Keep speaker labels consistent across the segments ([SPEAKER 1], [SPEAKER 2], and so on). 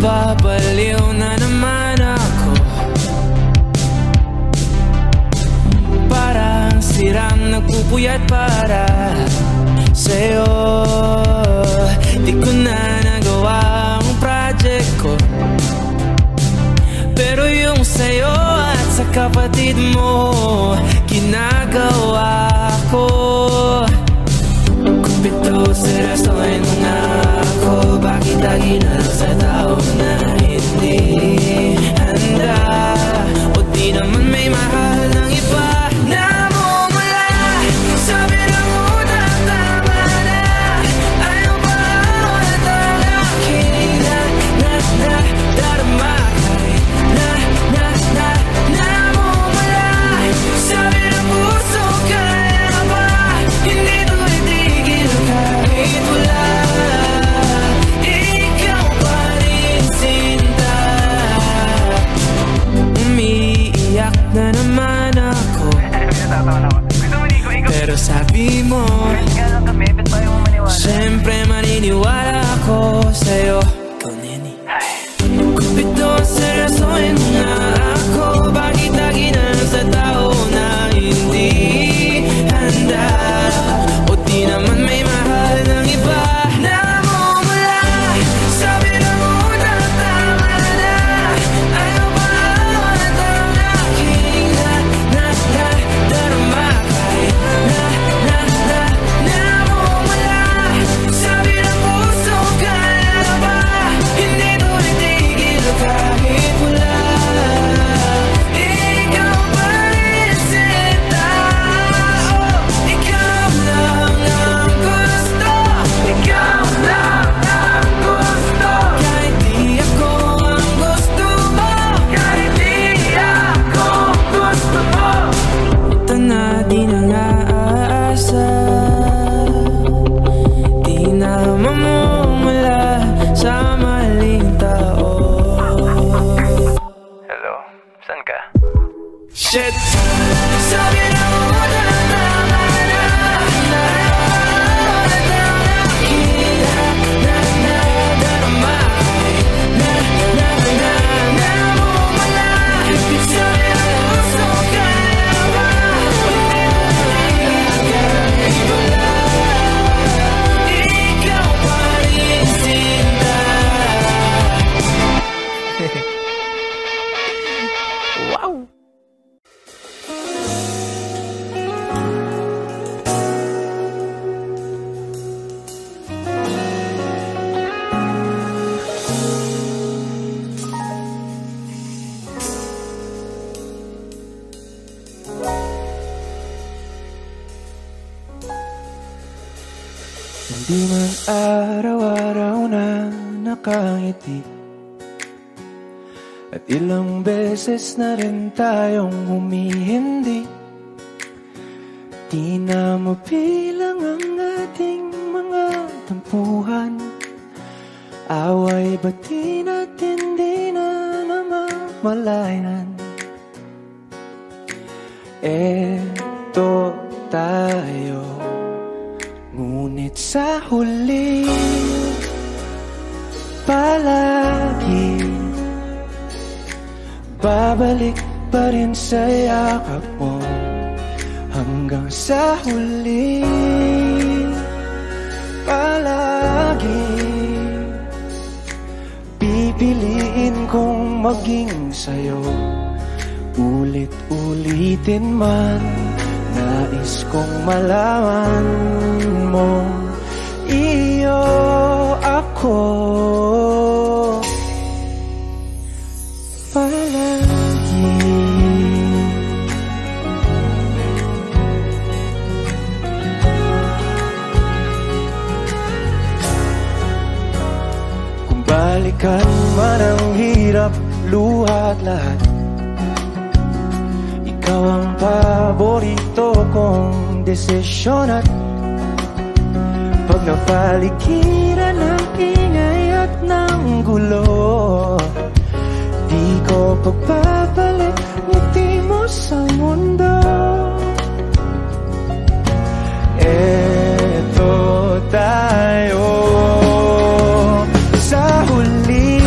[SPEAKER 1] Nababaliw na naman ako. Parang sirang nagpupuyat para sa'yo. Di ko na nagawa ang project ko, pero yung sa'yo at sa kapatid mo ginagawa ko. Kumpito seryosohin mo nga ako. Bakit lagi na lang sa tao na hindi handa? O di naman may mahal ng iba? Namumula, sabi ng utang tama na. Ayaw pa ulit ang aking darama. Namumula, sabi ng puso kaya ba? Hindi to itigil kahit wala. Ikaw pa rin sinta. Umiiyak na naman ako, pero sabi mo siyempre maniniwala ako sa'yo. Ikaw, Neni. Kupito, seryosohin mo nga ako. Bakit lagi na lang sa tao na hindi handa? O di naman may mahal ng iba? Namumula, sabi ng utang tama na. Ayaw pa ulit ang aking darama. Namumula, sabi ng puso kaya ba? Hindi to itigil kahit wala. Ikaw pa rin sinta. Oh, ikaw lang ang gusto. Ikaw lang ang gusto. Kahit di ako ang gusto mo. Kahit di ako gusto mo. Ito na di na naasa. Di na mamumula sa maling tao.
[SPEAKER 2] Hello, saan ka?
[SPEAKER 1] Shit! Sabi na utang tama na. Ulit ang aking darama. Namumula, sabi ng puso kaya ba? Kahit wala. Ikaw pa rin sinta.
[SPEAKER 2] Wow!
[SPEAKER 3] Hindi man araw-araw na nakangiti, at ilang beses na rin tayong humihindi. Di na mabilang ang ating mga tampuhan. Away ba't di natin di na namamalayan? Eto tayo, ngunit sa huli palagi babalik pa rin sa yakap mo. Hanggang sa huli palagi pipiliin kong maging sa'yo. Ulit-ulitin man, nais kong malaman mo, iyo ako palagi. Kung balikan man ang hirap, luha at lahat, ikaw ang paborito kong desisyon. At pag napaligiran ng ingay at ng gulo, di ko pagpapalit ngiti mo sa mundo. Eto tayo sa huli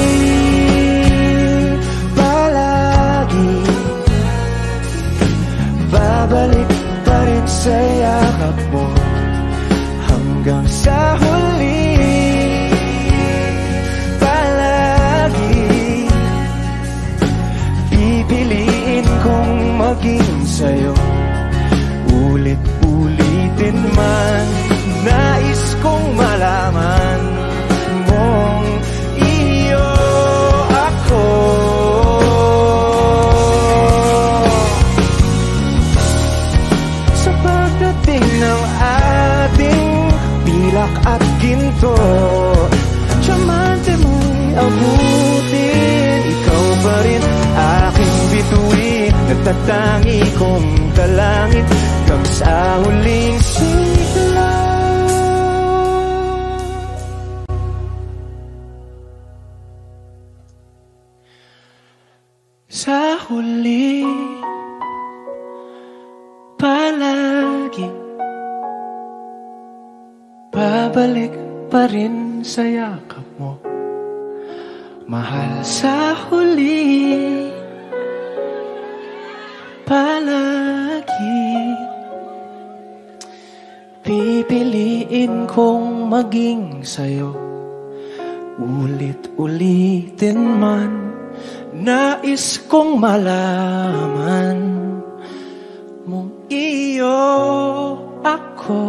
[SPEAKER 3] itatangi kong dalangin hanggang sa huling sigla. Sa huli, palagi babalik pa rin sa yakap mo, mahal. Sa huli, palagi pipiliin kong maging sa'yo, ulit-ulitin man. Nais kong malaman mong iyo ako,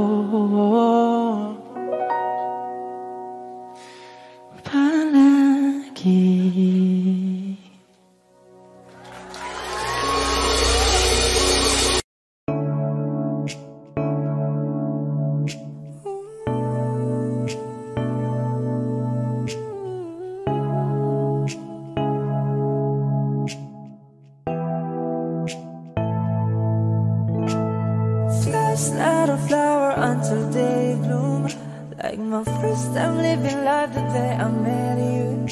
[SPEAKER 3] palagi.
[SPEAKER 1] Not a flower until they bloom, like my first time living life the day I met you.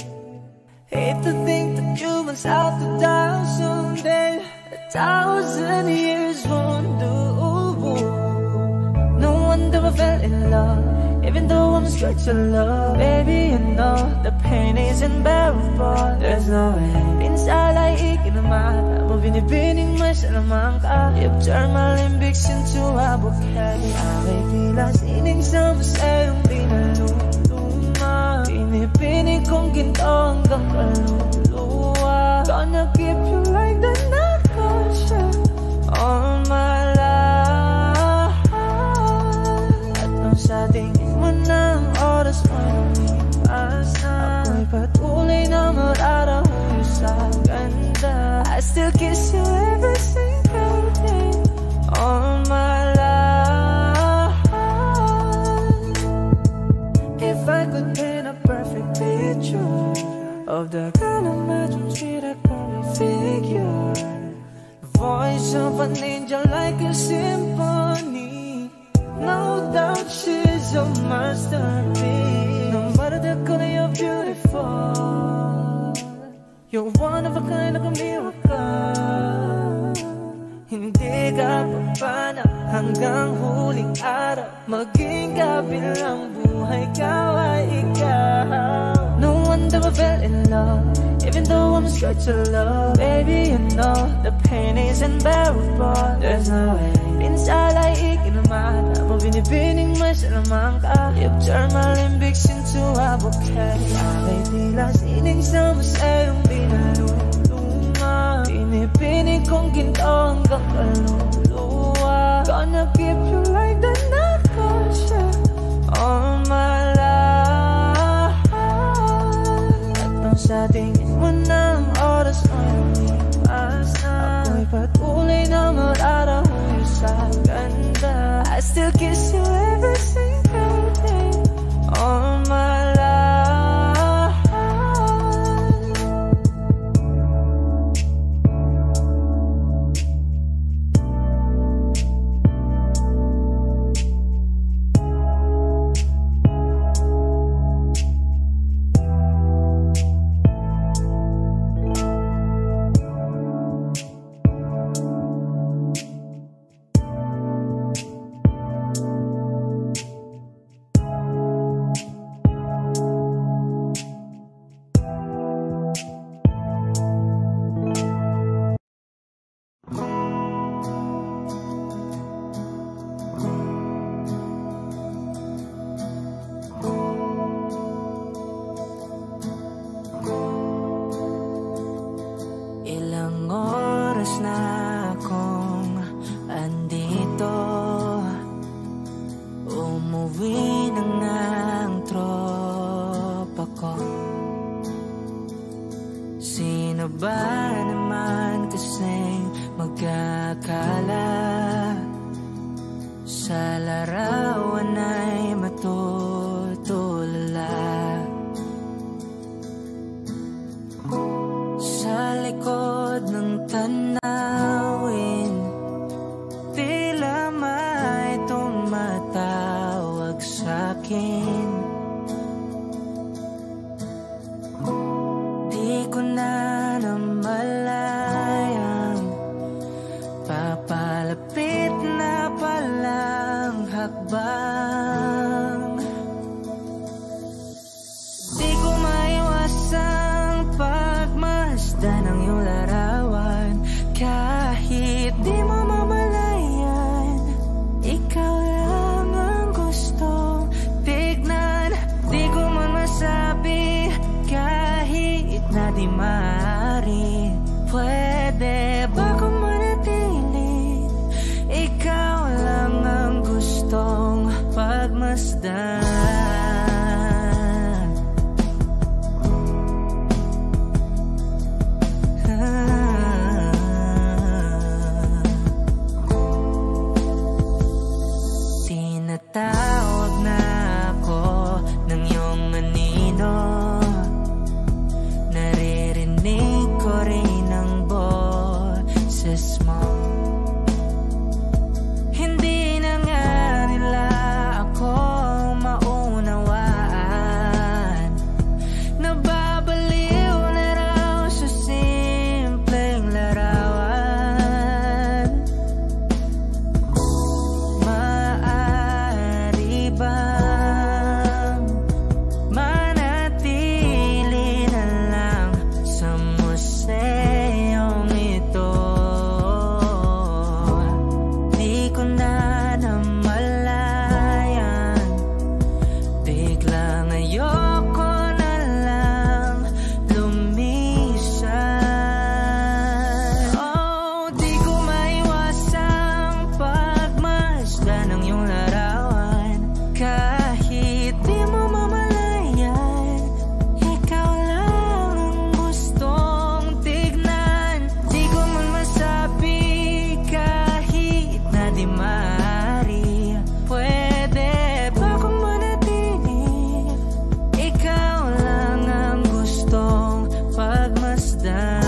[SPEAKER 1] Hate to think that you must have to die someday. 1,000 years won't do. No wonder I fell in love, even though I'm scared to love. Baby, you know the pain isn't bearable. There's no way. Minsan ay ikinamata mo, binibining mo sa lamang ka. You've turned my limbics into a bouquet. Away tila sining sa masayang pinaluluma. Pinipinig kong ginto hanggang kaluluwa. Gonna keep you like the night caution all my life. At nung sa tingin mo ng oras mo lumipas na, ako'y patuloy na mararahuyo sa ganda. I still kiss you every single day all my life. If I could paint a perfect picture of the kind of magic sweet I probably figure, the voice of an angel like a symphony. No doubt she's a masterpiece. No matter the color, you're beautiful. You're one of a kind, like a miracle. Hindi ka papanap hanggang huling araw, maging kabilang buhay ka ay ikaw. No wonder I fell in love, even though I'm scared to love. Baby, you know the pain isn't bearable. There's no way. Minsan ay ikinamata mo, binibining mo sa lamang ka. You've turned my limbics into a bouquet. Away tila sining sa masayang pinaluluma. Pinipinig kong ginto hanggang kaluluwa. Gonna keep you like the night caution all my life. At nung sa tingin mo ng oras mo lumipas na, ako'y patuloy na mararahuyo sa ganda. I still kiss you every single day all my life. Sino ba naman kasing magkakala sa larawan ay matutulala? Sa likod ng tanaw ko na namalayang papalapit na palang hakbang. Di ko maiwasang pagmasdan ng iyong larawan. Kahit di mo mamalayan, ikaw lang ang gustong tignan. Di ko man masabi kahit na di maaari. Pwede ba kung manatili? Ikaw lang ang gustong pagmasdan. Tinatawag na ako ng iyong anino. Naririnig ko rin ang boses mo. Hindi na nga nila ako maunawaan. Nababaliw na raw sa simpleng larawan. Maaari bang manatili na lang sa museyong ito? Di ko na namalayan, biglang ayoko na lang lumisan. Oh, di ko maiwasang pagmasdan ng iyong larawan. Kahit di mo mamalayan, ikaw lang ang gustong tignan. Di ko man masabi kahit na di maaari. Pwede ba kung manatili? Ikaw lang ang gustong pagmasdan.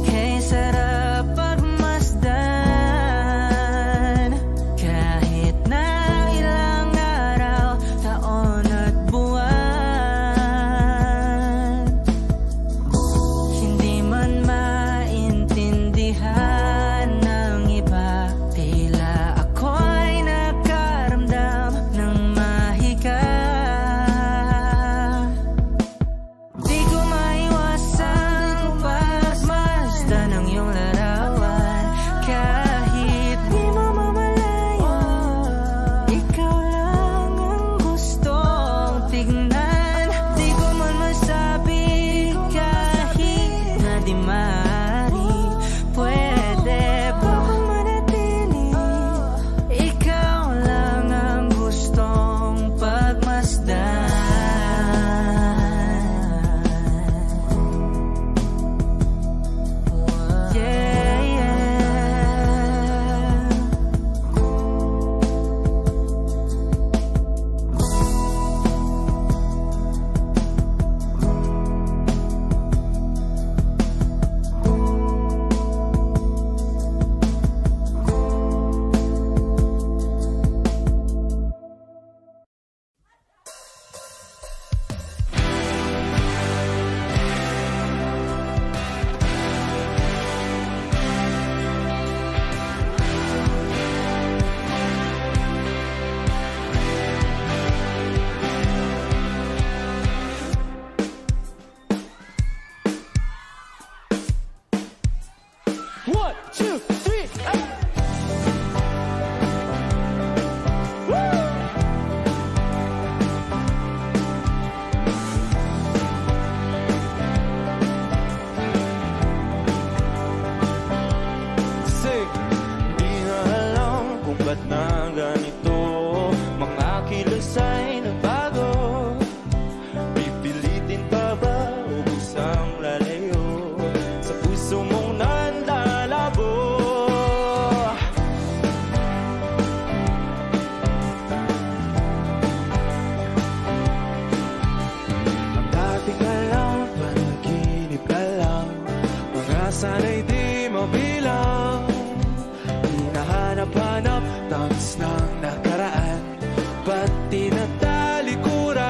[SPEAKER 1] Kay sarap pagmasdan kahit na ilang araw, taon at buwan. Hindi man maintindihan ng iba, tila ako'y nakaramdam ng mahika. Di ko maiwasang pagmasdan ng iyong larawan. Kahit di mo mamalayan, ikaw lang ang gustong tignan. Di ko man masabi kahit na di maaari. Pwede ba kung manatili? Ikaw lang ang gustong pagmasdan. Yeah, yeah.
[SPEAKER 3] One, two, three, eight. Say, di na alam kung ba't na ganito. Mga kilos ay nabago. Pipilitin pa ba o busang lalayo? Sa puso mong nanlalabo. sana'y di mabilang. Hinahanap-hanap tangis ng nakaraan, pati na talikuran.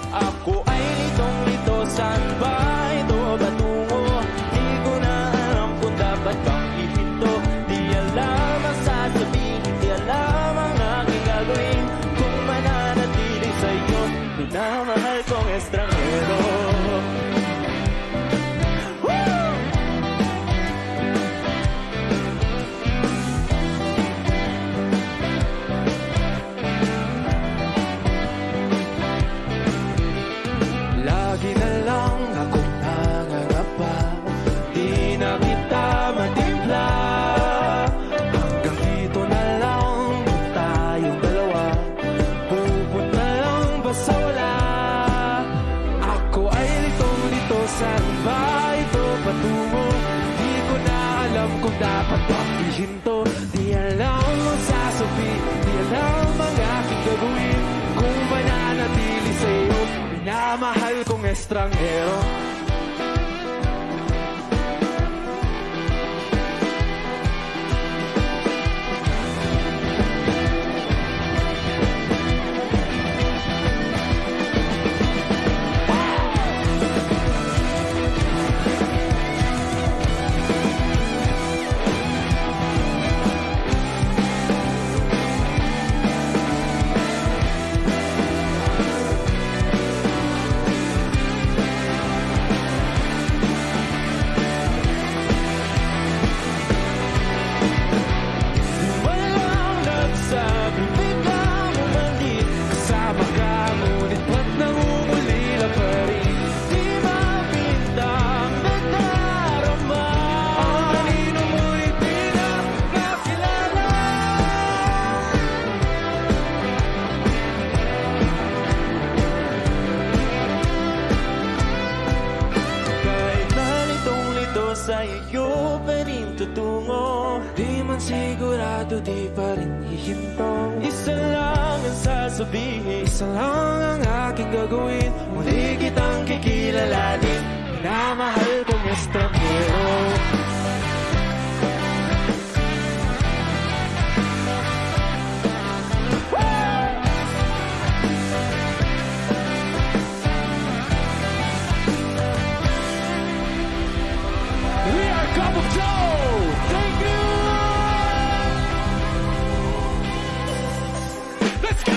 [SPEAKER 3] Ako ay litong-lito, saan ba ito patungo? Di ko na alam kung dapat bang ihinto. Di alam ang sasabihin, di alam ang aking gagawin. Kung mananatili sa'yo, minamahal kong estranghero. Lagi na lang akong nangangapa, di na kita matimpla. Hanggang dito na lang tayong dalawa, pupunta lang ba sa wala? Ako ay litong-lito, saan ba ito patungo? Di ko na alam kung dapat bang ihinto. Di alam ang sasabihin, di alam ang aking gagawin. Kung mananatili sa'yo, minamahal kong estranghero. Sa iyo pa rin tutungo, di man sigurado, di pa rin hihinto. Isa lang ang sasabihin, isa lang ang aking gagawin. Muli kitang kikilalanin, minamahal kong estranghero. Cup of Joe! Thank you! Let's go!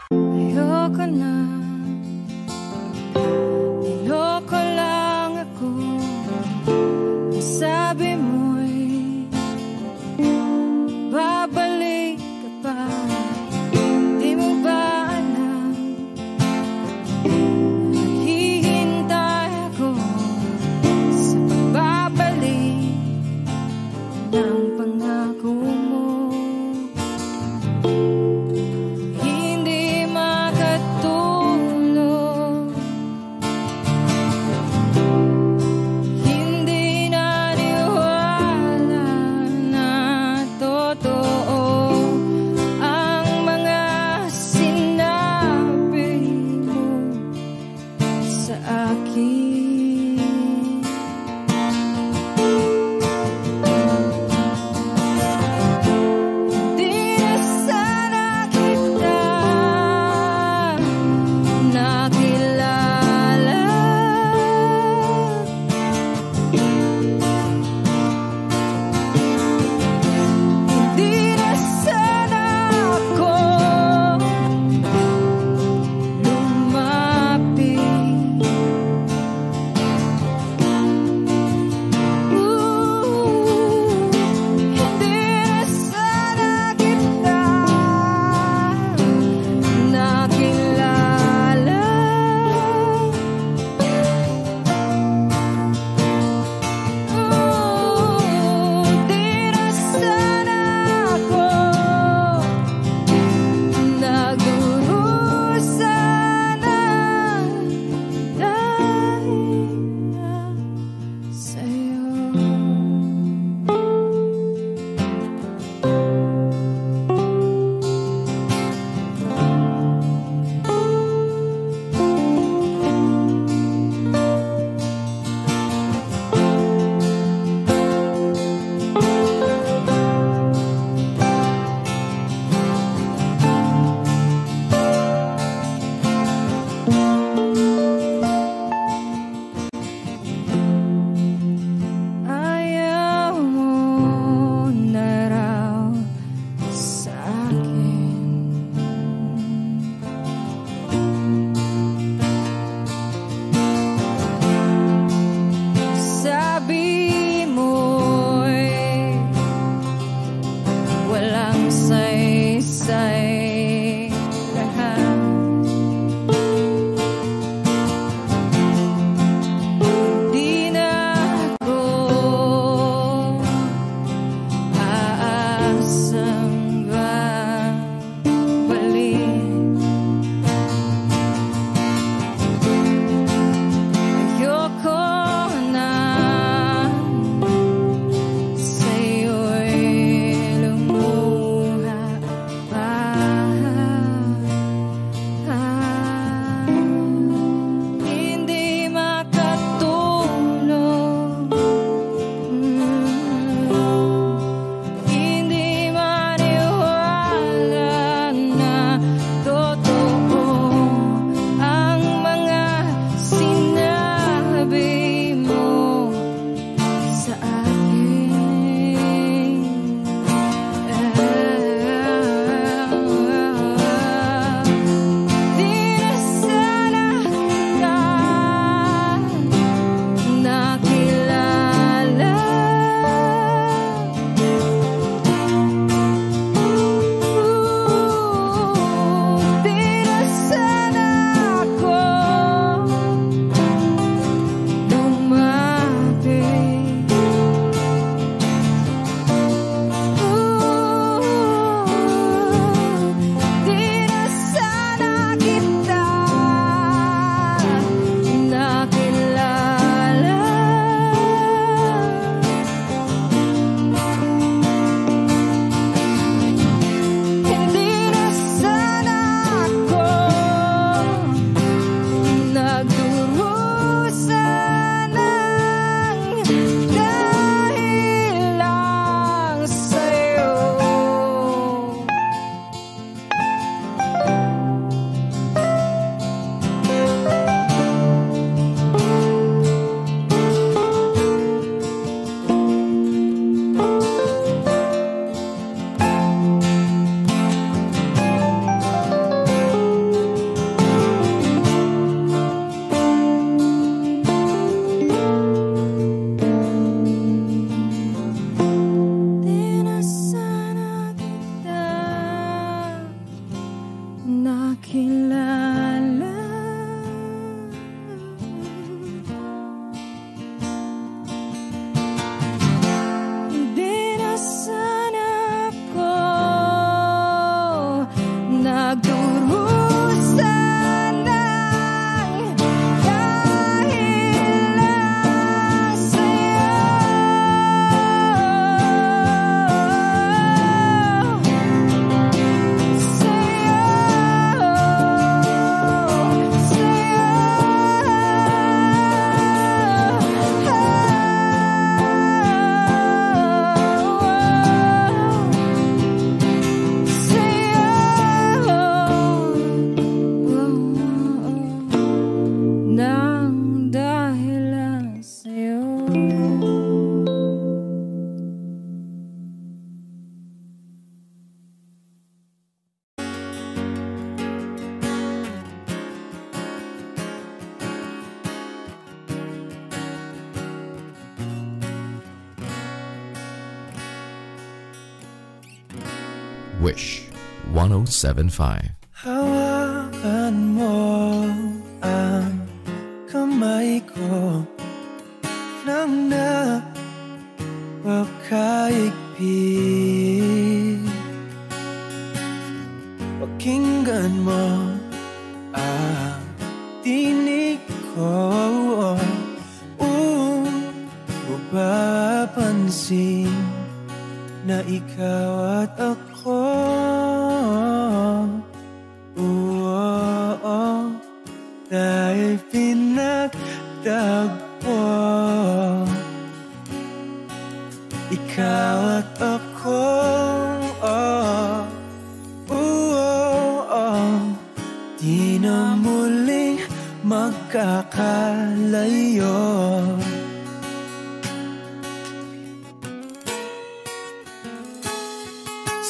[SPEAKER 4] Ayoko na, niloko lang ako. Sabi mo'y babalik ka pa. Di mo ba alam, naghihintay ako sa pagbabalik ng pangako mo.
[SPEAKER 5] Wish 107.5.
[SPEAKER 3] Hawakan mo ang kamay ko nang napakaigpit. Pakinggan mo ang tinig ko, mapapansin na ikaw at ako, dahil pinagtagpo. Ikaw at ako, di na muling magkakalayo.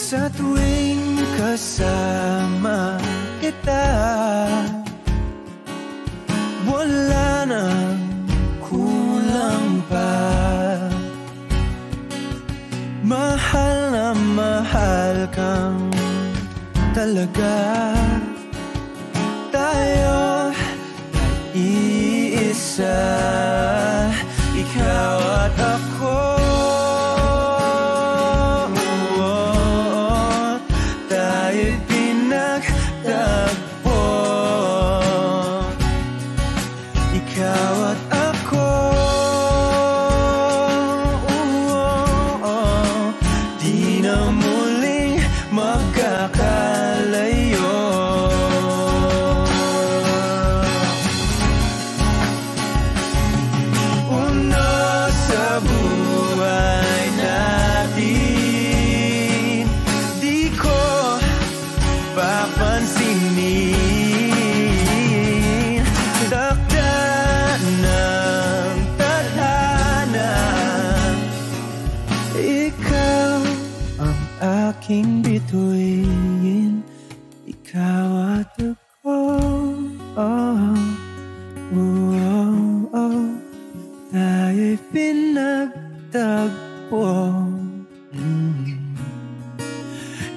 [SPEAKER 3] Sa tuwing kasama kita, wala nang kulang pa. Mahal na mahal kang talaga. Tayo ay iisa, ikaw at ako. Aking bituin, ikaw at ako, tayo'y pinagtagpo.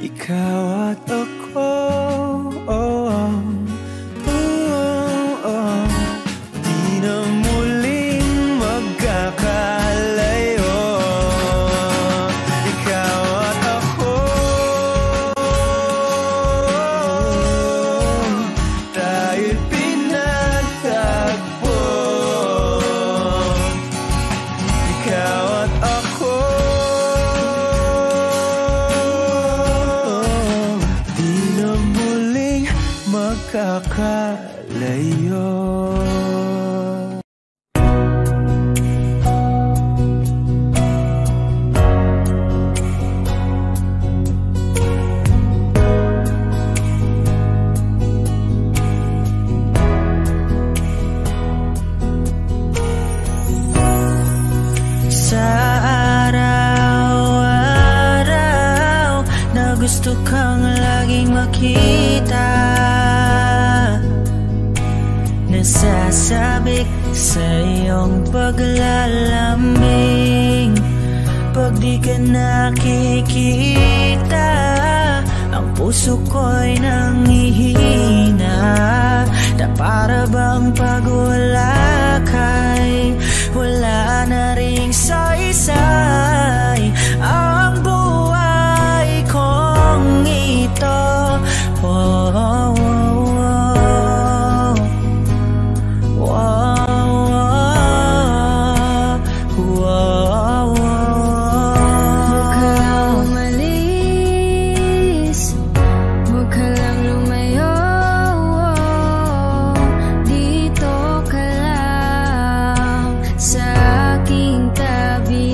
[SPEAKER 3] Ikaw at ako, di na muling magkakalayo. Kakalayo.
[SPEAKER 1] Sa araw-araw na gusto kang laging makita, nasasabik sa iyong paglalambing. Pag di ka nakikita, ang puso ko'y nanghihina, na para bang pag wala ka'y wala na ring saysay ang buhay kong ito.
[SPEAKER 4] Sa aking tabi,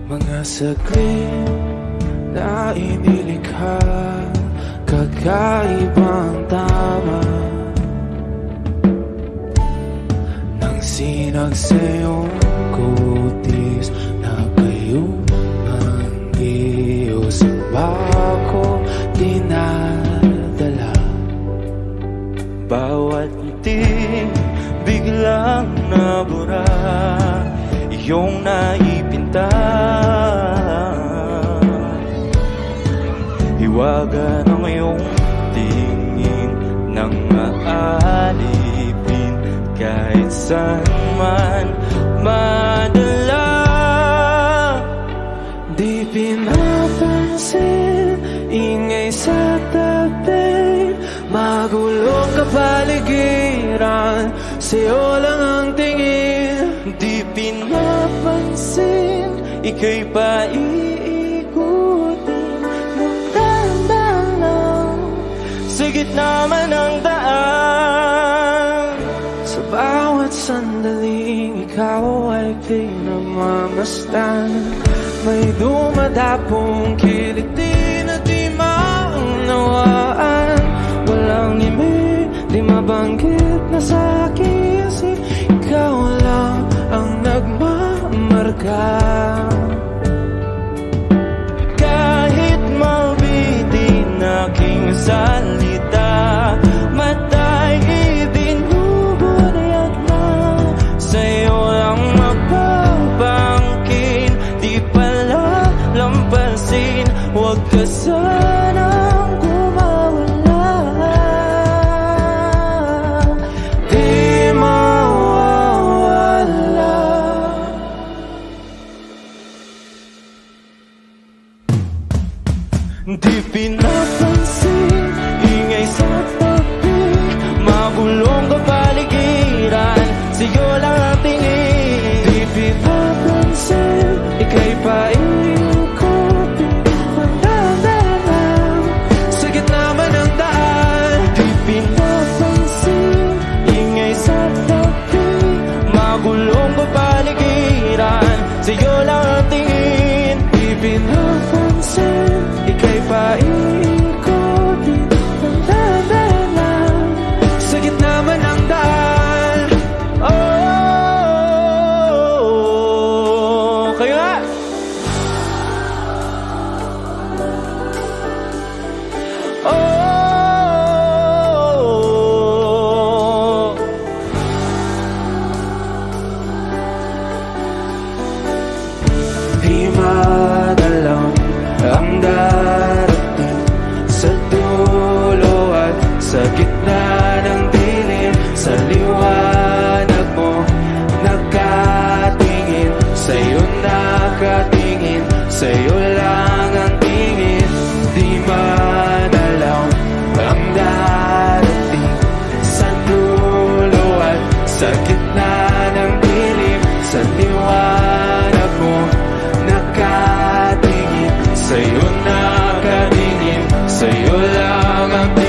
[SPEAKER 3] Mga saglit na inilikha, kakaibang tama nang sinag sa'yong kutis na kayong manggiyo sa bako dinadala. Bawat ngiti biglang nabura, iyong naipinta. Hiwaga ng iyong tingin nang maalipin, kahit saan man madala. Di pinapansin, ingay sa tabi, magulong kapaligiran, sa'yo lang ang tingin. Di pinapansin, ika'y paiikutin ng dahan-dahan sa gitna man ng daan. Sa bawat sandaling ikaw ay pinagmamasdan, may dumadapong kiliti na di maunawaan. Walang imig, di mabanggit na sa aking isip, ikaw lang ang nagmamarka. Kahit mabitin aking salita, matay ibinubunayag na, sa'yo lang magpapangkin. Di pala lampasin, huwag ka sanang gumawala. Di mawawala. Di pinapansin, ingay sa tabi, magulong kapaligiran, sa'yo lang ang tingin. Di pinapansin, ika'y paiikutin ng dahan-dahan sa gitna man ng daan. Di pinapansin, ingay sa tabi, magulong kapaligiran, sa'yo lang ang tingin. Di pinapansin, ika'y paiikutin ng dahan-dahan sa gitna man ng daan. Oh, kayo nga! Oh, di madalang ang darating sa dulo at sa gitna ng dilim. Sa liwanag mo nakatingin, sa'yo nakatingin, sa'yo lang ang tingin. Di madalang ang darating sa dulo at sa gitna ng dilim. Sa liwanag mo nakatingin, sa'yo nakatingin, sa'yo lang ang tingin.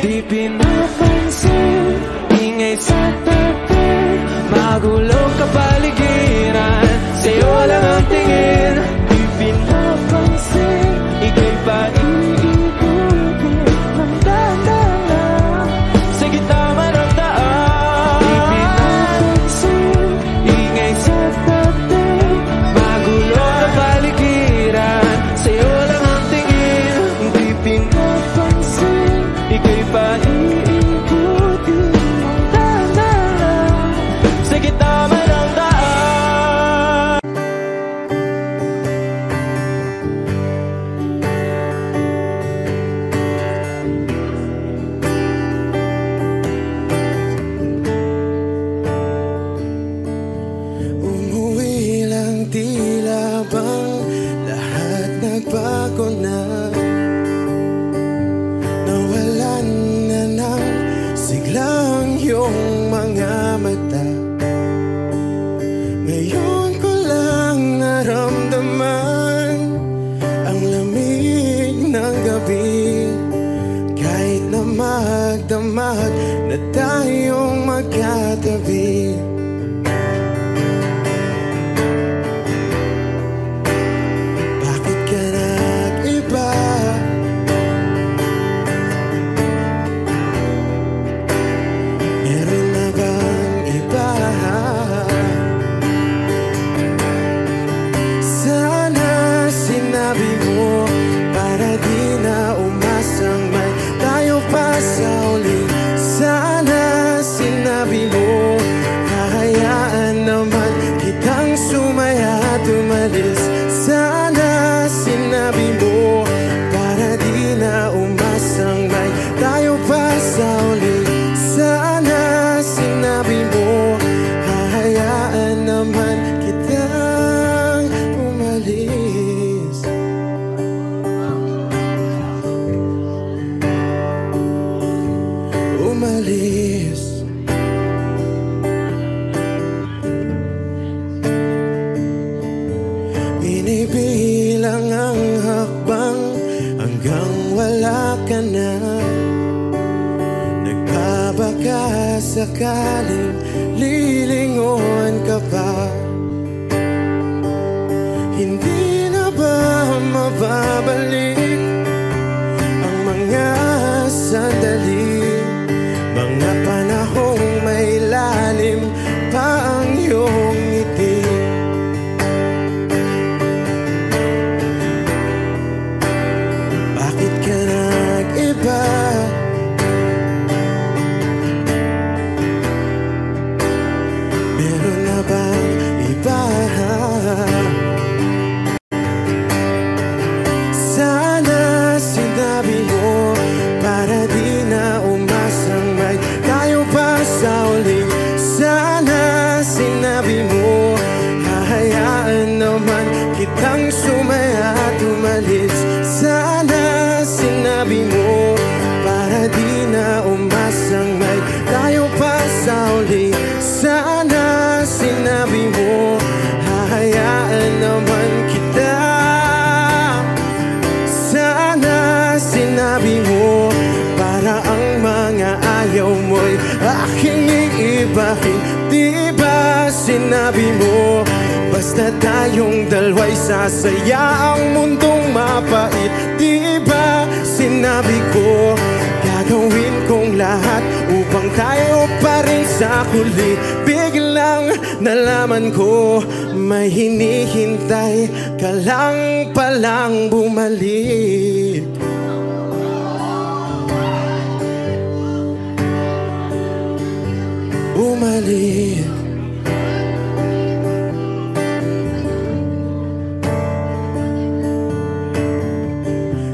[SPEAKER 3] Di pinapansin, ingay sa tabi, magulong kapaligiran, sa'yo lang ang tingin. Di pinapansin, ika'y paiikutin ng dahan-dahan sa gitna man ng daan. Di pinapansin, ingay sa tabi, magulong kapaligiran, sa'yo lang ang tingin. Di pinapansin, ika'y paiikutin ng dahan-dahan sa gitna man ng daan.
[SPEAKER 6] Umuwi lang, tila bang lahat nagbago na. Nawalan na ng siglang iyong mga mata. Ngayon ko lang naramdaman ang lamig ng gabi, kahit na magdamag na tayong magkatabi. sakaling lilingon ka pa, hindi na ba mababalik ang mga sandali, mga panahong may lalim pa ang iyong ngiti? Bakit ka nag-iba? Meron na bang iba? Sana sinabi mo para di na umasang may tayo pa sa uli. Sana sinabi mo hahayaan naman kitang sumaya at umalis. Sana sinabi mo para di na umasang may tayo pa sa uli. Sana sinabi mo hahayaan naman kita. Sana sinabi mo para ang mga ayaw mo'y aking iibahin. Di ba sinabi mo basta tayong dalawa'y sasaya ang mundong mapait? Di ba sinabi ko gagawin kong lahat upang tayo pa rin sa huli? Biglang nalaman ko may hinihintay ka lang palang bumalik. Bumalik.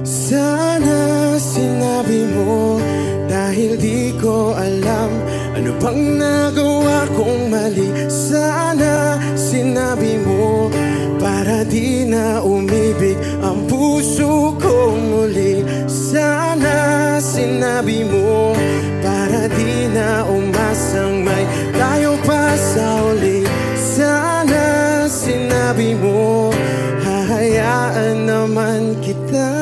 [SPEAKER 6] Sana sinabi mo dahil di ko alam ano bang nagawa kong mali. Sana sinabi mo para di na umibig ang puso ko muli. Sana sinabi mo para di na umasang may tayo pa sa uli. Sana sinabi mo hahayaan naman kita.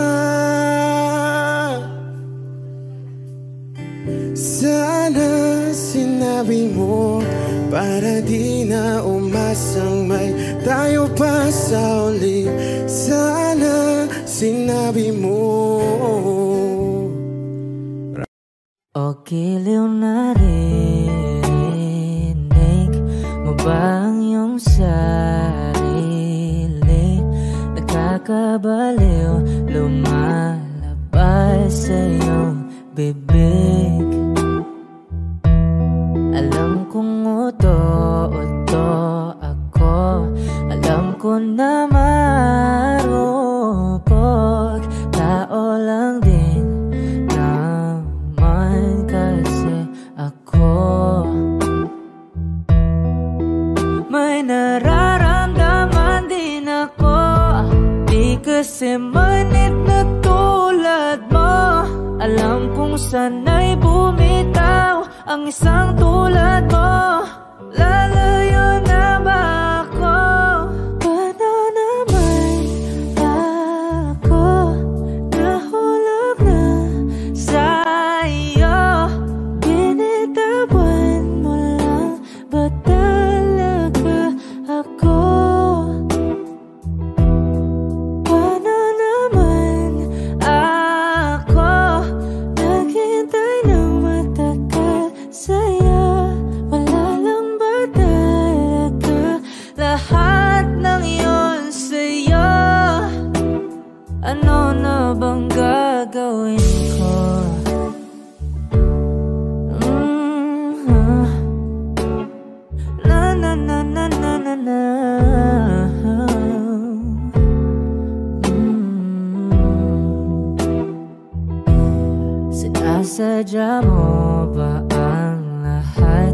[SPEAKER 6] Sana sinabi mo para di na umasang may tayo pa sa uli. Sana sinabi mo.
[SPEAKER 7] O giliw na rinig mo ba ang iyong sarili? Nakakabaliw lumalabas sa iyong bibig. Alam kong uto-uto ako, alam ko na marupok, tao lang din naman kasi ako. May nararamdaman din ako, di kasi manit na tulad mo. Alam kong sana'y bumitaw ang isang tulad mo. Lalayo na ba ako? Paano naman ako nahulog na sa'yo? Binitawan mo lang ba talaga ako? Paano naman ako naghintay ng matagal sa'yo? Wala lang ba talaga lahat ng yun sa'yo? Ano na bang gagawin ko? Na na na na na na na. Sinasadya mo ba ang lahat?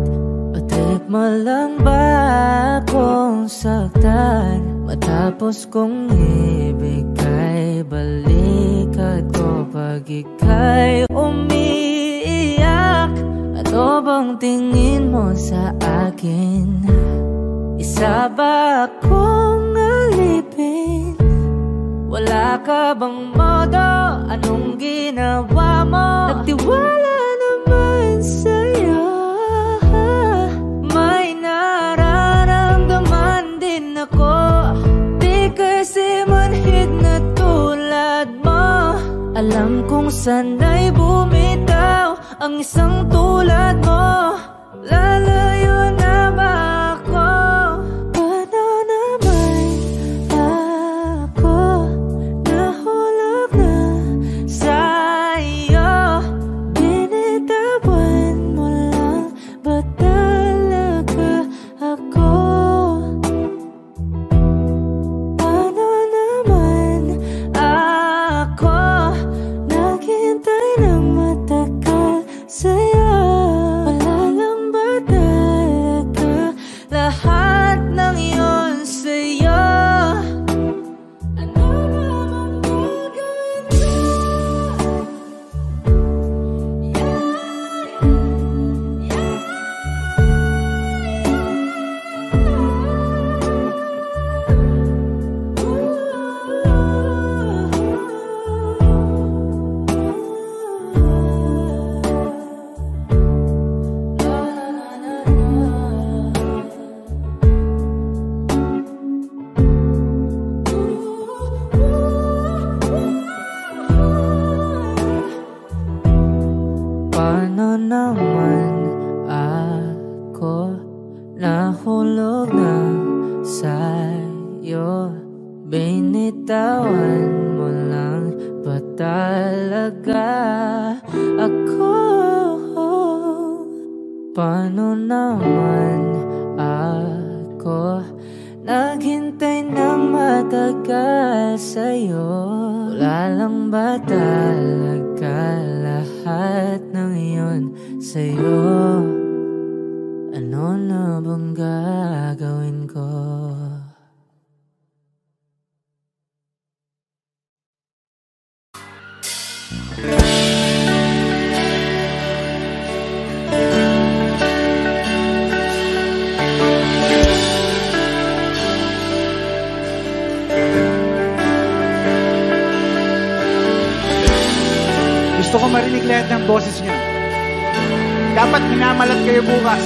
[SPEAKER 7] O trip mo lang ba akong saktan? Matapos kong ibigay balikat ko pag ika'y umiiyak. Ano bang tingin mo sa akin? Isa ba akong alipin? Wala ka bang modo? Anong ginawa mo? Nagtiwala naman sa'yo. kung sana'y bumitaw ang isang tulad mo, lalayo na ba ako? Paano naman ako nahulog na sa'yo? Binitawan mo lang ba talaga ako? Paano naman ako naghintay ng matagal sa'yo? Wala lang ba talaga lahat ng iyon sa'yo? Ano naman gagawin ko? Paano naman ako nahulog na sa'yo? Binitawan mo lang ba talaga ako? Paano naman ako naghintay ng matagal sa'yo? Wala lang ba talaga lahat ng iyon sa'yo? Ano na bang gagawin ko?
[SPEAKER 8] Gusto ko marinig lahat ng boses niyo. Dapat minamalat kayo bukas.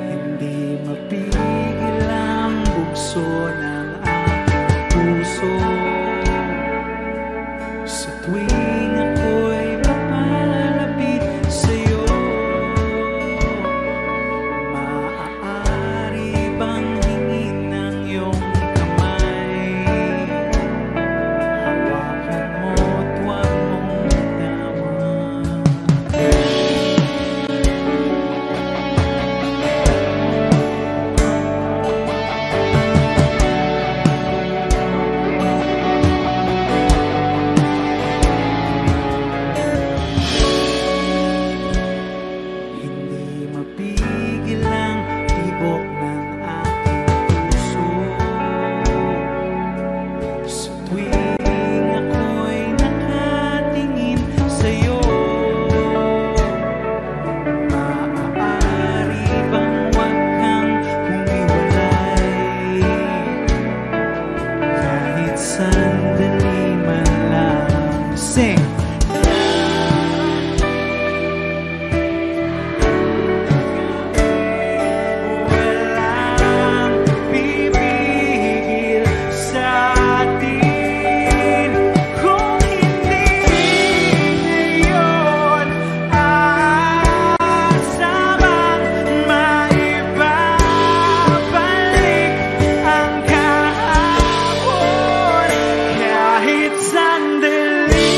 [SPEAKER 8] Hindi mapigil ang bugso ng aking puso sa tuwing ako'y papalapit sa'yo. Maaari bang hingin ng iyong kamay? Hawakan mo't huwag mong bitawan. Hindi mapigil ang tibok ng aking puso sa tuwing ako'y nakatingin sa'yo. Maaari bang huwag kang humiwalay kahit sandali man lang? Sing! Walang pipigil sa atin kung hindi ngayon aasamang maibabalik ang kahapon kahit sandali.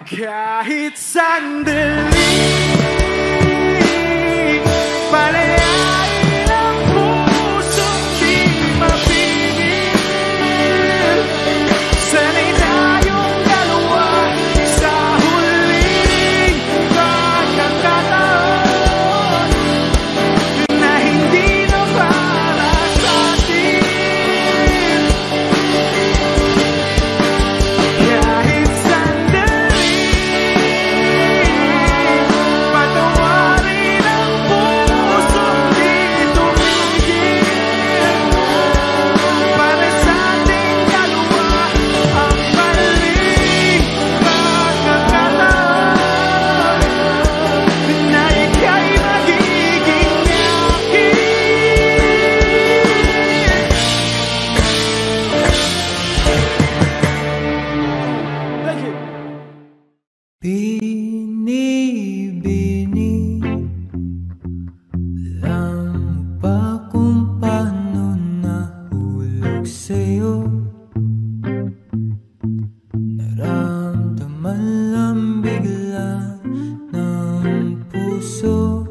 [SPEAKER 3] Kahit sandali palayain ang puso't di mapigil. Sana'y tayong dalawa sa huling pagkakataon na hindi na para sa atin. Kahit sandali patawarin ang puso't di tumigil. Para sa ating dalawa ang maling pagkakataon na ika'y magiging akin.
[SPEAKER 1] Binibini lang ba kung paano nahulog sa'yo? Naramdaman lang bigla ng puso.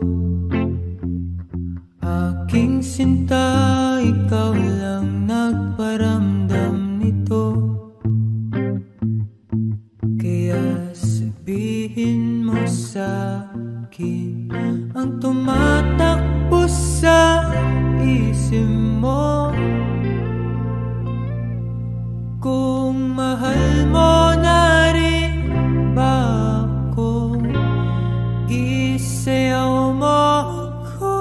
[SPEAKER 1] Aking sinta, ikaw lang nagparamdam nito. Kaya sabihin mo sa'kin ang tumatakbo sa isip mo. Kung mahal mo na rin ba ako, isayaw mo ako.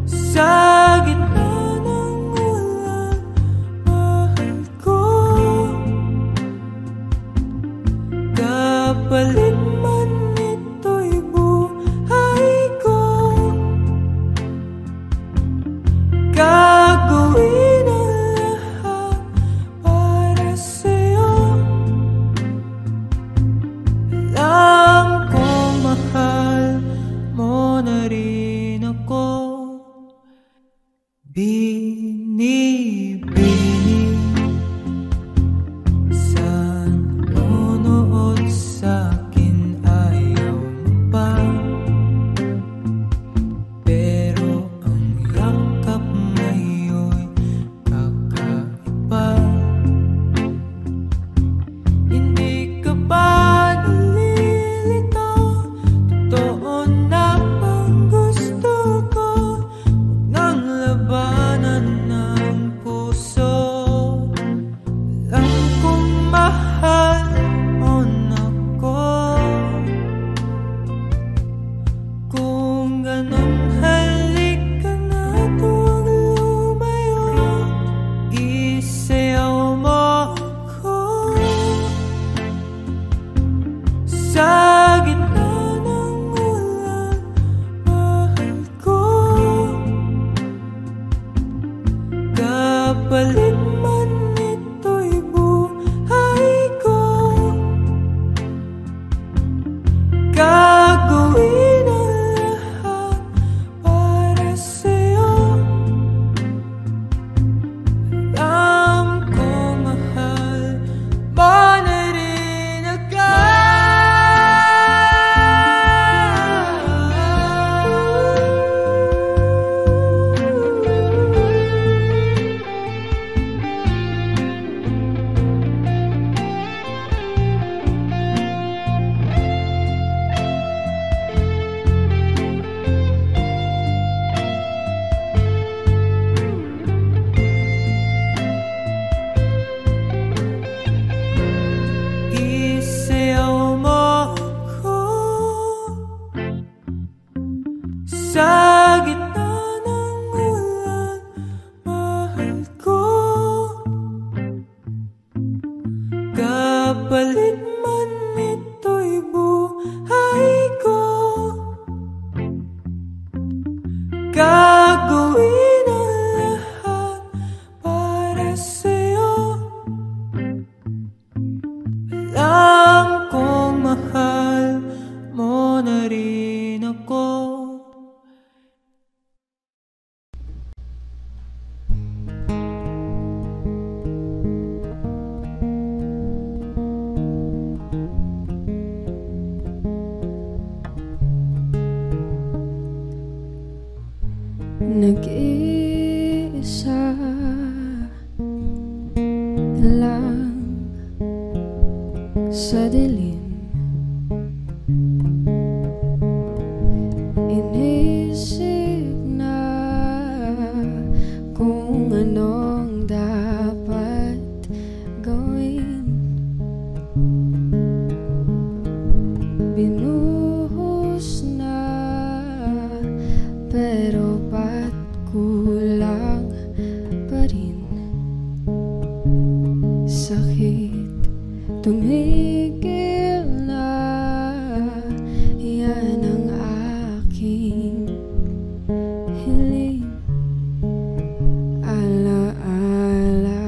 [SPEAKER 1] Sa gitna ng ulan, mahal ko. Kapalit man ito'y buhay ko, gagawin ang lahat para sa'yo. Alam kong mahal mo na rin ako. Binibini sa nanonood sa'kin, ayaw mo pa. Pero ang yakap ngayon kakaiba. Hindi ka ba nalilito? Totoo na bang gusto ko? Huwag nang labanan ng puso. Alam kong mahal mo na ko. Kung ganun, halika na, huwag lumayo. Isayaw mo ako. Sa gitna ng ulan, mahal ko. Kapalit man ito'y buhay ko, gagawin ang lahat para sa'yo. Alam kong mahal mo na rin ako. Isayaw mo ako. Sa gitna ng ulan, mahal ko. Kapalit man ito'y buhay ko, gagawin ang lahat para sa'yo. Alam kong mahal mo na rin ako.
[SPEAKER 4] sa dilim. Inisip na kung anong dapat gawin. Binuhos na, pero ba't kulang pa rin? Sakit tumigil na, yan ang aking hiling. Alaala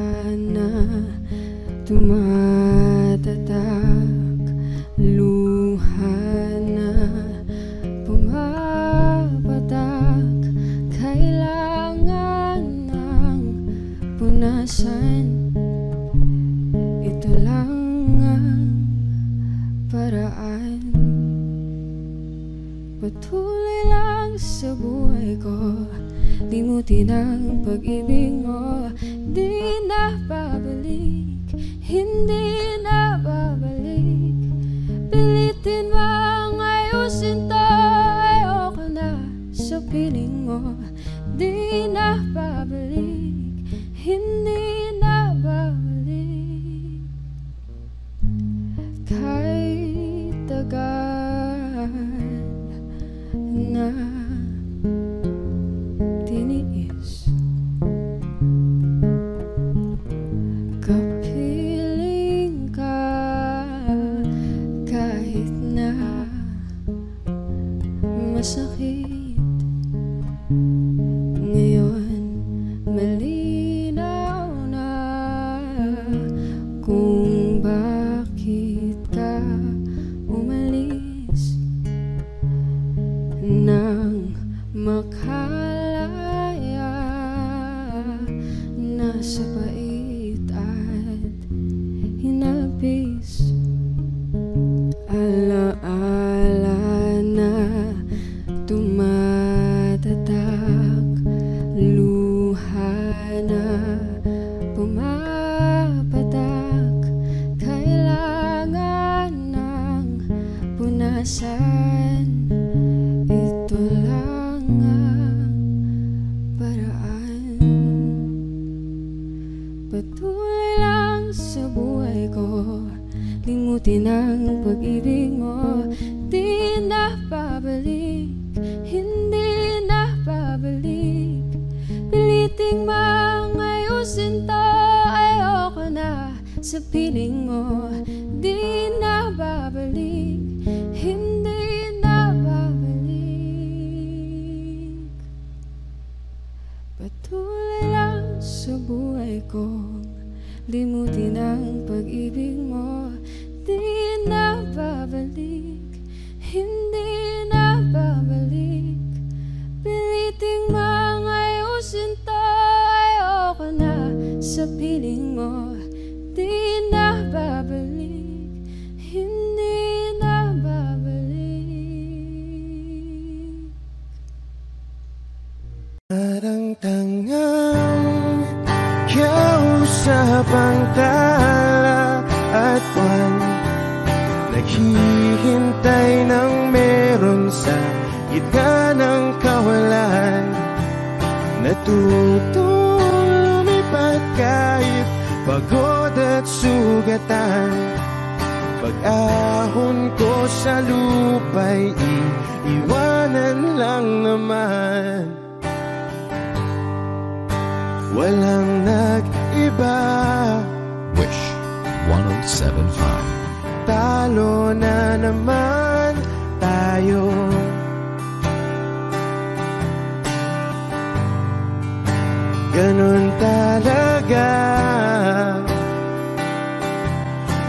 [SPEAKER 4] na tumatatak, luha na pumapatak. Kailangan ng punasan, ito lang ang paraan. Patuloy lang sa buhay ko, limutin ang pag-ibig mo. Di na babalik, hindi na babalik. Pilitin mang ayusin to, ayoko na sa piling mo. Di na babalik, hindi na babalik. Kahit tagal na tiniis, kapiling ka kahit na masakit. Ngayon malinaw na kung bakit ka umalis nang makalaya na sa pait at hinapis. Alaala na tumatatak, luha na pumapatak. Kailangan ng punasan, ito lang ang paraan. Patuloy lang sa buhay ko, limutin ang pag-ibig mo. Di na babalik, hindi na babalik. Piliting mang ayusin to, ayoko na sa piling mo. Di na babalik, hindi na babalik. Patuloy lang sa buhay ko, limutin ang pag-ibig mo. Di na babalik, hindi na babalik. Piliting mang ayusin to, ayoko na sa piling mo. Di na babalik, hindi na babalik.
[SPEAKER 6] Parang tangang kausap ang tala at buwan, naghihintay ng meron sa gitna ng kawalan. Natutong lumipat kahit pagod at sugatan. Pag-ahon ko sa lupa'y iiwanan lang naman. Walang nag-iba.
[SPEAKER 5] Wish 107.5.
[SPEAKER 6] Talo na naman tayo. Ganun talaga.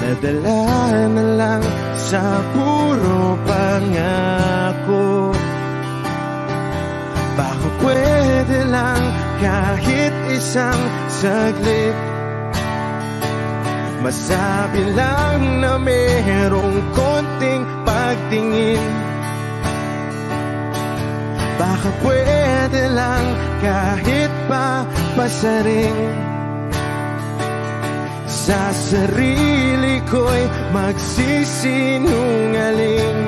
[SPEAKER 6] Nadala na lang sa puro pangako. Baka pwede lang kahit isang saglit, masabi lang na merong konting pagtingin. Baka pwede lang kahit pa pasaring Sa sarili ko'y magsisinungaling,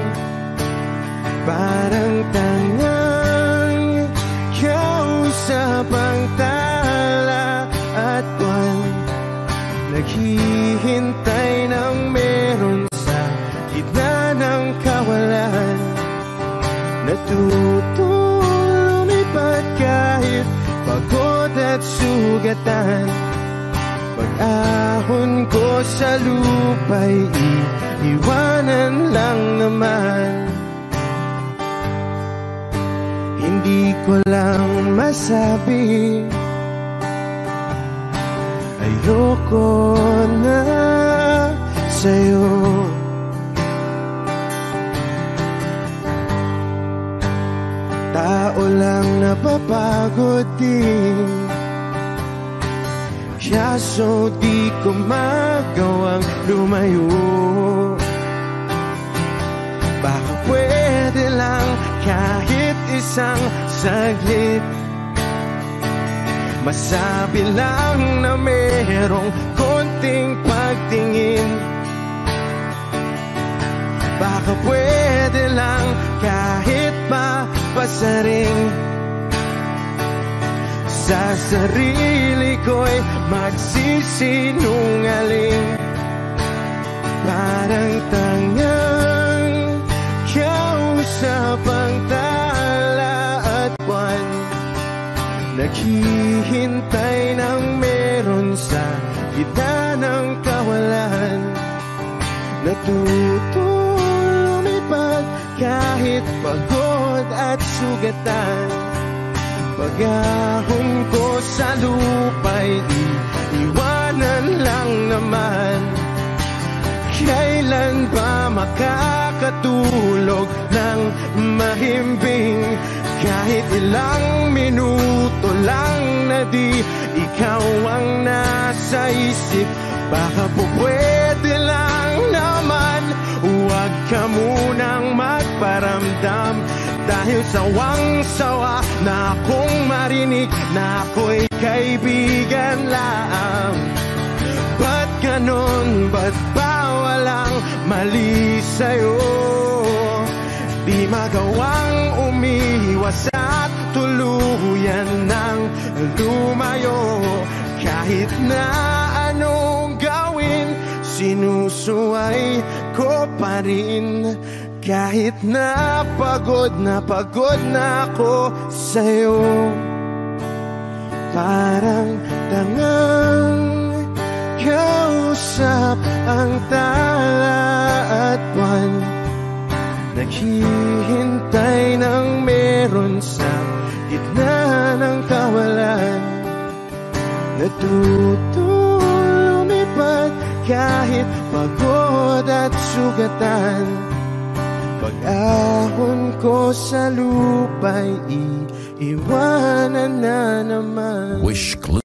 [SPEAKER 6] parang tangang kausap ang tala at buwan, naghihintay ng meron sa gitna ng kawalan. Natuto lumipat kahit pagod at sugatan. Pag-ahon ko sa lupa'y iiwanan lang naman. Hindi ko lang masabi, ayoko na sa'yo. Tao lang napapagod din, kaso di ko magawang lumayo. Baka pwede lang kahit isang saglit, masabi lang na merong konting pagtingin. Baka pwede lang kahit mapasaring, sa sarili ko'y magsisinungaling, parang tangang kausap ang tala at buwan, naghihintay ng meron sa gitna ng kawalan. Natuto lumipat kahit pagod at sugatan. Pag-ahon ko sa lupa'y iiwanan lang naman. Kailan ba makakatulog ng mahimbing? Kahit ilang minuto lang na di ikaw ang nasa isip. Baka po pwede lang naman, huwag ka munang magparamdam. Dahil sawang-sawa na akong marinig na ako'y kaibigan lang. Ba't ganon? Ba't ba walang mali sa'yo? Di magawang umiwas at tuluyan ng lumayo. Kahit na anong gawin, sinusuway ko pa rin. Kahit na pagod na ako sa'yo, parang tangang kausap ang tala at buwan, naghihintay ng meron sa gitna ng kawalan. Natuto lumipat kahit pagod at sugatan. Pag-ahon ko sa lupa'y iiwanan na naman.
[SPEAKER 5] Wish Clue.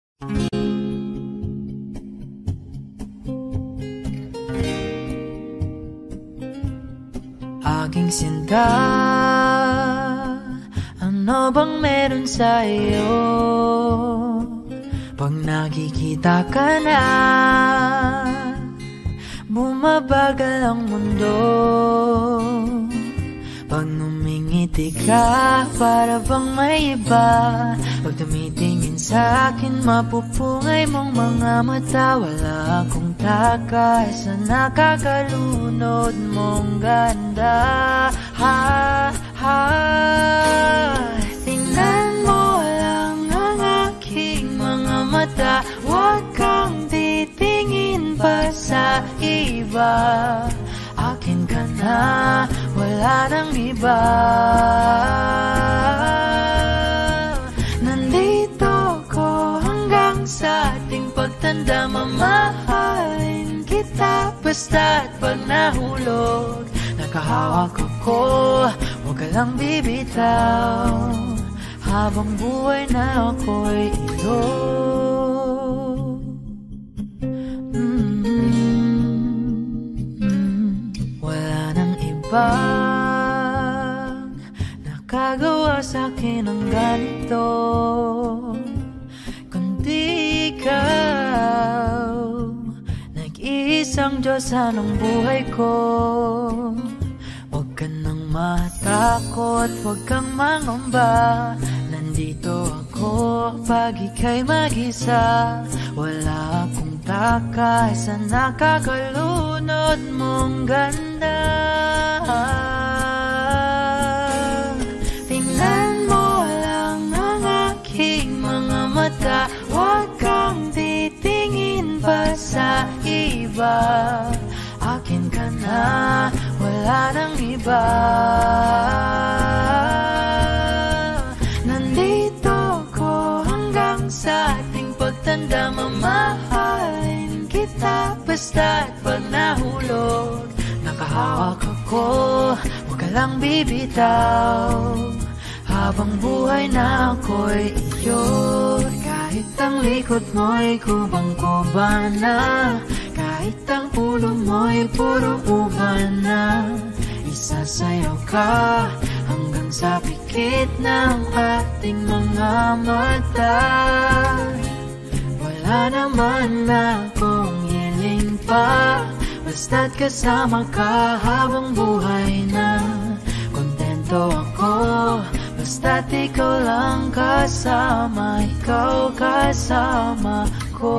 [SPEAKER 7] Aking sinta, ano bang meron sa iyo? Pag nakikita ka na, bumabagal ang mundo. Pag numingiti ka, para bang may iba. Pag tumitingin sa akin, mapupungay mong mga mata. Wala akong takay sa nakakalunod mong ganda. Tingnan mo lang ang aking mga mata. Huwag kang titingin pa sa iba. Akin ka na, wala nang iba. Nandito ko hanggang sa ating pagtanda. Mamahalin kita basta't pag nahulog. Nakahawak ako, huwag ka lang bibitaw. Habang buhay na ako'y iyong. Bang nakagawa sa'kin ng ganito, kundi ikaw. Iisang Diyos ng buhay ko. Huwag ka nang matakot, huwag kang mangamba. Nandito ako pag ika'y mag-isa. Wala akong takay sa nakakalunod mong ganda. Tingnan mo lang ang aking mga mata. Huwag kang titingin pa sa iba. Akin ka na, wala nang iba. Nandito ko hanggang sa ating pagtanda. Mamahalin kita basta't pag nahulog. Nakahawak ako, huwag ka lang bibitaw. Habang buhay na ako'y iyo. Kahit ang likod mo'y kubang-kuba na, kahit ang ulo mo'y puro uban na, isasayaw ka hanggang sa pikit ng ating mga mata. Wala naman akong hiling pa, basta't kasama ka habang buhay na. Kontento ako, basta't ikaw lang kasama, ikaw kasama ko.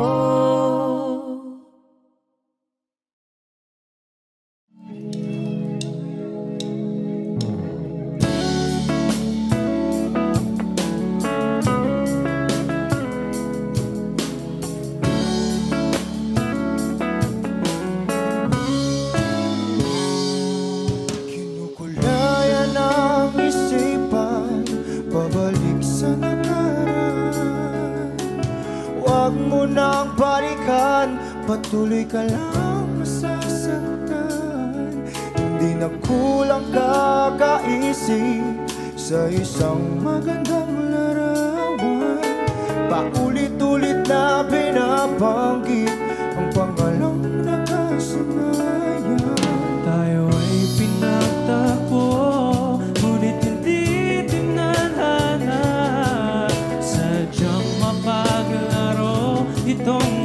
[SPEAKER 6] Patuloy ka lang masasaktan. Hindi na kulang kakaisip sa isang magandang larawan. Paulit-ulit na binabanggit ang pangalang nakasanayan.
[SPEAKER 3] Tayo ay pinagtagpo, ngunit hindi tinadhana. Sadyang mapaglaro itong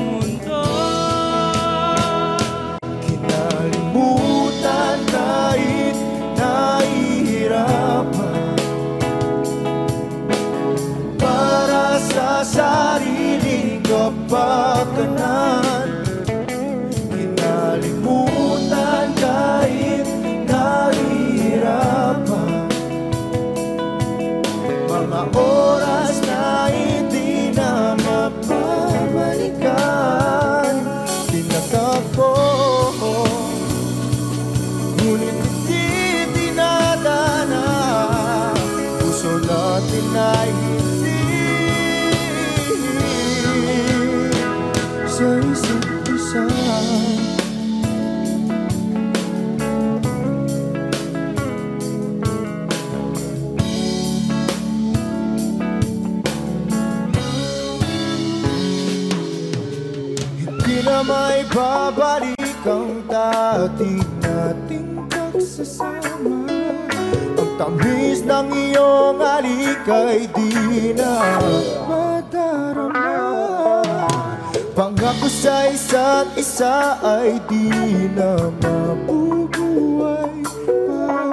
[SPEAKER 6] sariling kapakanan. Kinalimutan kahit nahihirapan. Mga oras na hindi na mapabalikan. Tinatakbo, ngunit hindi tinadana. Puso natin ay sa isa't isa. Hindi na may babalik ang dati nating pagsasama. Ang tamis ng iyong halik ay di na madarama. Pangako sa isa't isa ay di na mabubuhay pa.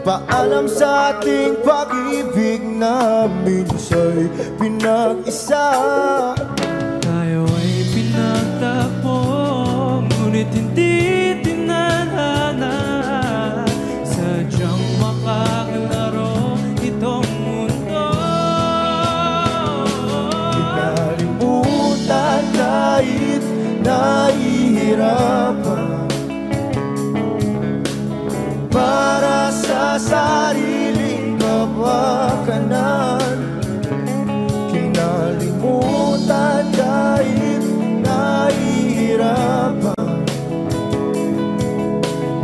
[SPEAKER 6] Paalam sa ating pag-ibig na minsa'y pinag-isa.
[SPEAKER 3] Tayo ay pinagtagpo, ngunit hindi tinadhana. Sadyang makakalaro itong mundo.
[SPEAKER 6] Kinalimutan kahit nahihirapan. Para sa sariling kapakanan. Kinalimutan kahit nahihirapan.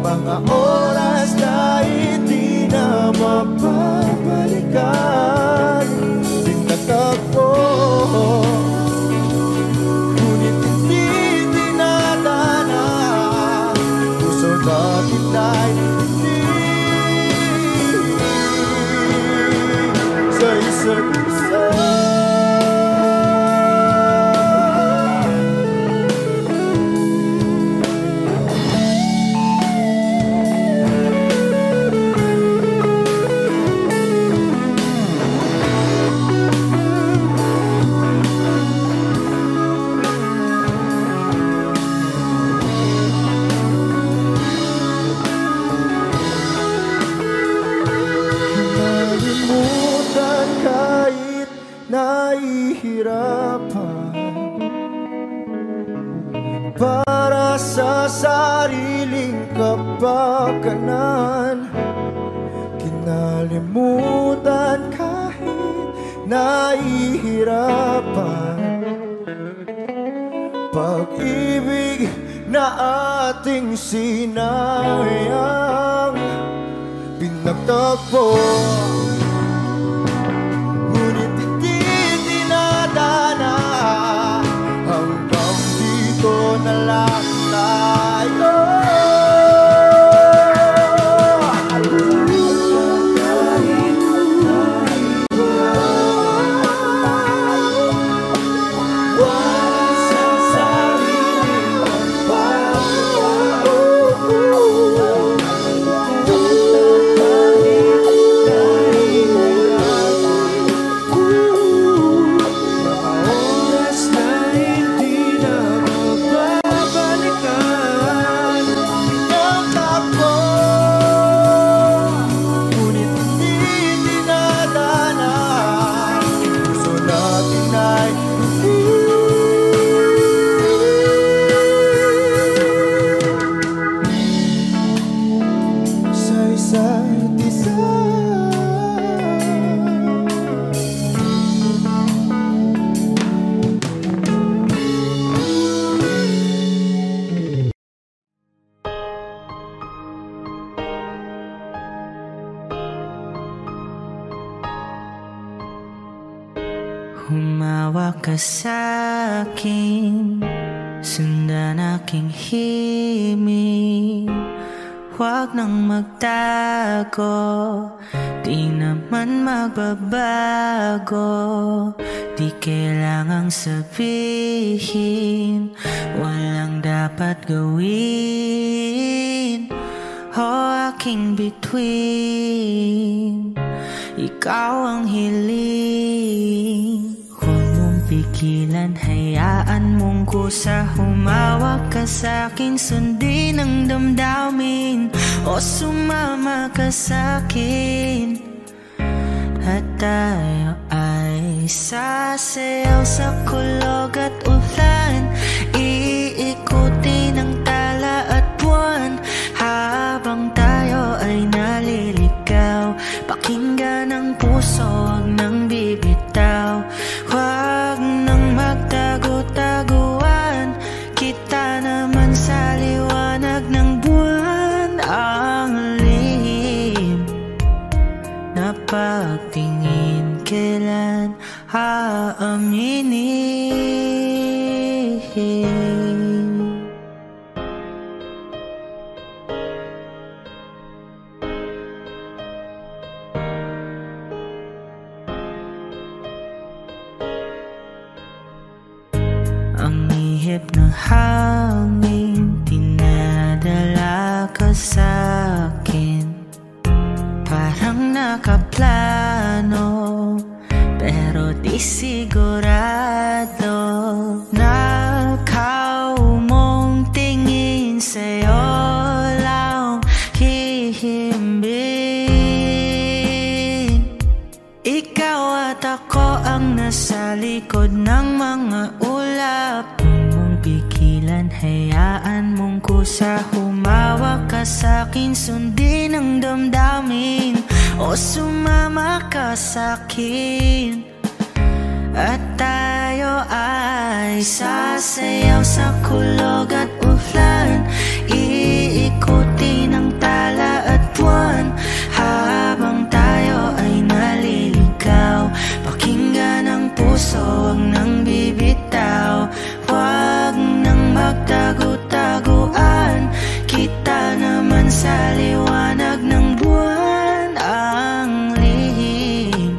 [SPEAKER 6] Mga oras na hindi na mapabalikan. Tinatagpo, ngunit hindi tinadana. Puso natin ay hindi sa isa't isa. piling kapakanan, kinalimutan kahit nahihirapan. Pag-ibig na ating sinayang pinagtagpo, ngunit hindi dinadana. Hanggang dito na lang tayo.
[SPEAKER 7] Humawak ka sa'kin, sundan aking himig. Huwag nang magtago, di naman magbabago. Di kailangang sabihin, walang dapat gawin o aking bituin. Ikaw ang hiling, huwag mong pigilan, hayaan mong kusa. Humawak ka sa'kin, sundin ang damdamin o sumama ka sa'kin. At tayo ay sasayaw sa kulog at ulan, iikutin ang tala at buwan. Habang tayo ay naliligaw, pakinggan ang puso, huwag nang bibitaw. Huwag nang magtago-taguan, kita naman sa liwanag ng buwan. Ang lihim na pagtingin, kailan aaminin? Ang ihip ng hangin, dinadala ka sa'kin. Parang nakaplano, pero di sigurado. Nakaw mong tingin, sa'yo lang hihimbing. Ikaw at ako ang nasa likod ng mga ulap. Huwag mong pigilan, hayaan mong kusa. Humawak ka sa'kin, sundin ang damdamin o sumama ka sa'kin. At tayo ay sasayaw sa kulog at ulan, iikutin ang tala at buwan. Habang tayo ay naliligaw, pakinggan ang puso, huwag nang bibitaw. Huwag nang magtago-taguan, kita naman sa liwanag ng buwan. Ang lihim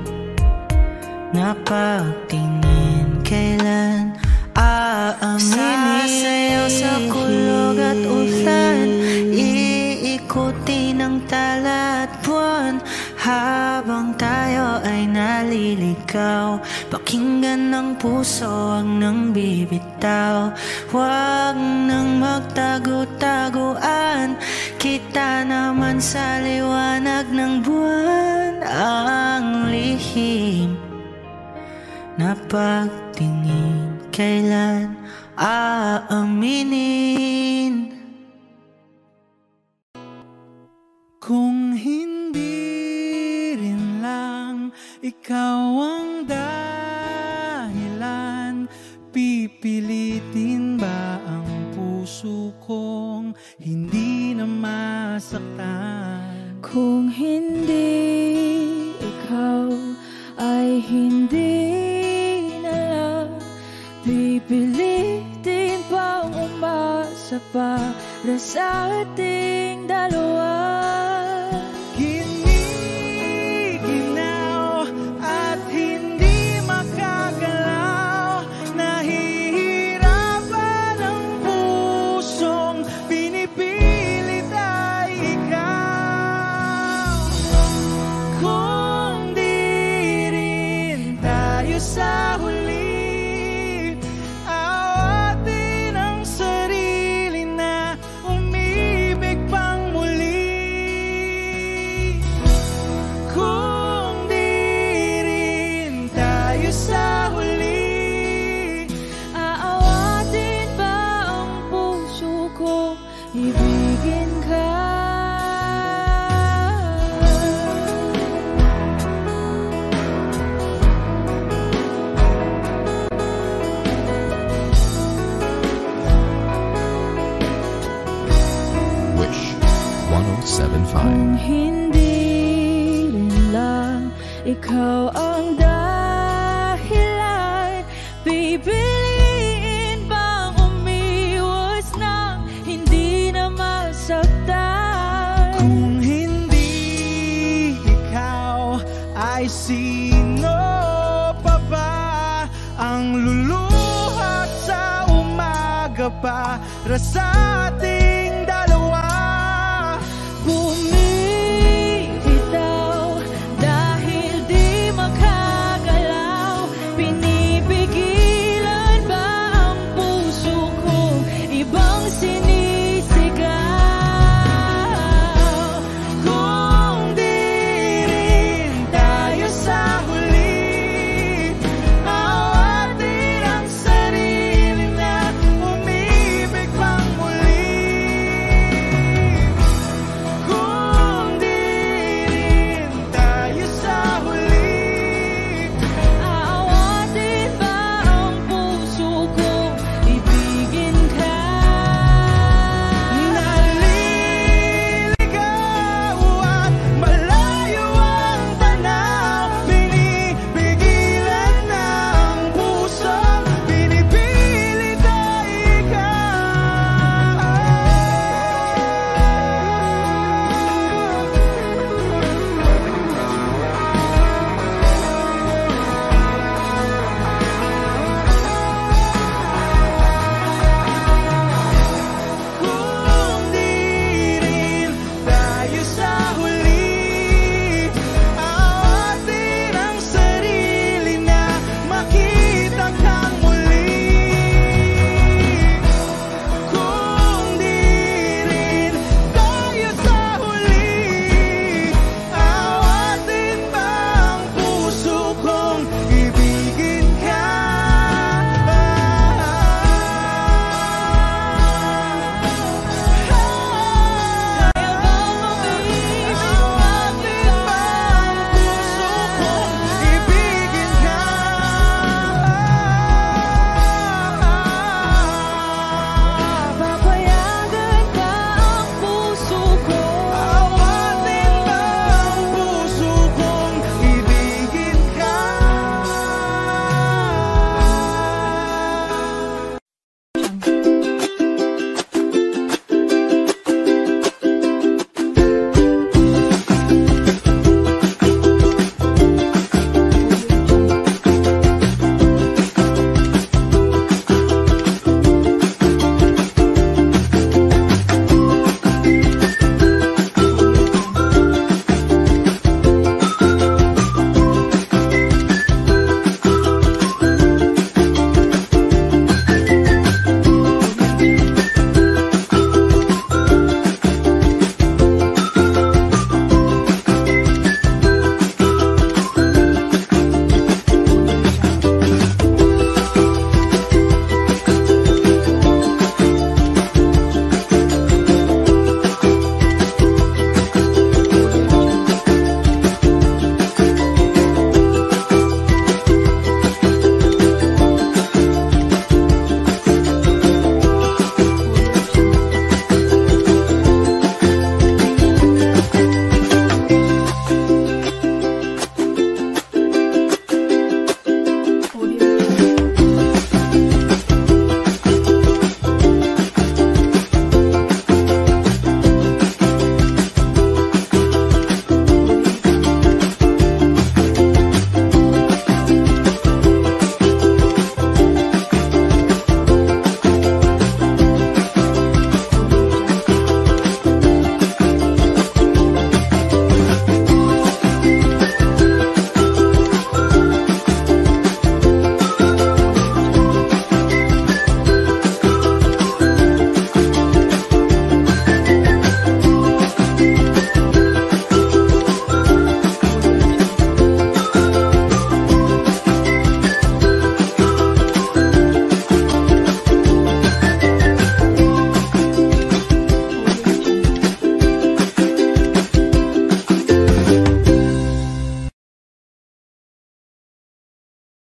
[SPEAKER 7] na pagtingin, kailan aaminin? Sasayaw sa kulog at ulan, iikutin ang tala at buwan. Habang tayo ay naliligaw, pakinggan ng puso, huwag nang bibitaw. Huwag nang magtago-taguan, kita naman sa liwanag ng buwan. Ang lihim na pagtingin, kailan aaminin?
[SPEAKER 3] hindi rin lang ikaw ang dahilan, pipilitin ba ang puso kong hindi na masaktan?
[SPEAKER 4] Kung hindi ikaw ay hindi na lang, pipilitin bang umasa para sa ating dalawa?
[SPEAKER 3] Giniginaw at hindi makagalaw, nahihirapan ang pusong pinipilit ay ikaw. Kung di rin tayo sa huli, awatin ang sarili na umibig pang muli. Kung di rin tayo sa huli,
[SPEAKER 4] Aawatin ba ang puso ko ibigin ka?
[SPEAKER 5] Wish 1075.
[SPEAKER 4] Kung hindi rin lang ikaw ang dahilan, pipiliin bang umiwas nang hindi na masaktan?
[SPEAKER 3] kung hindi ikaw, ay sino pa ba ang luluhat sa umaga para sa atin?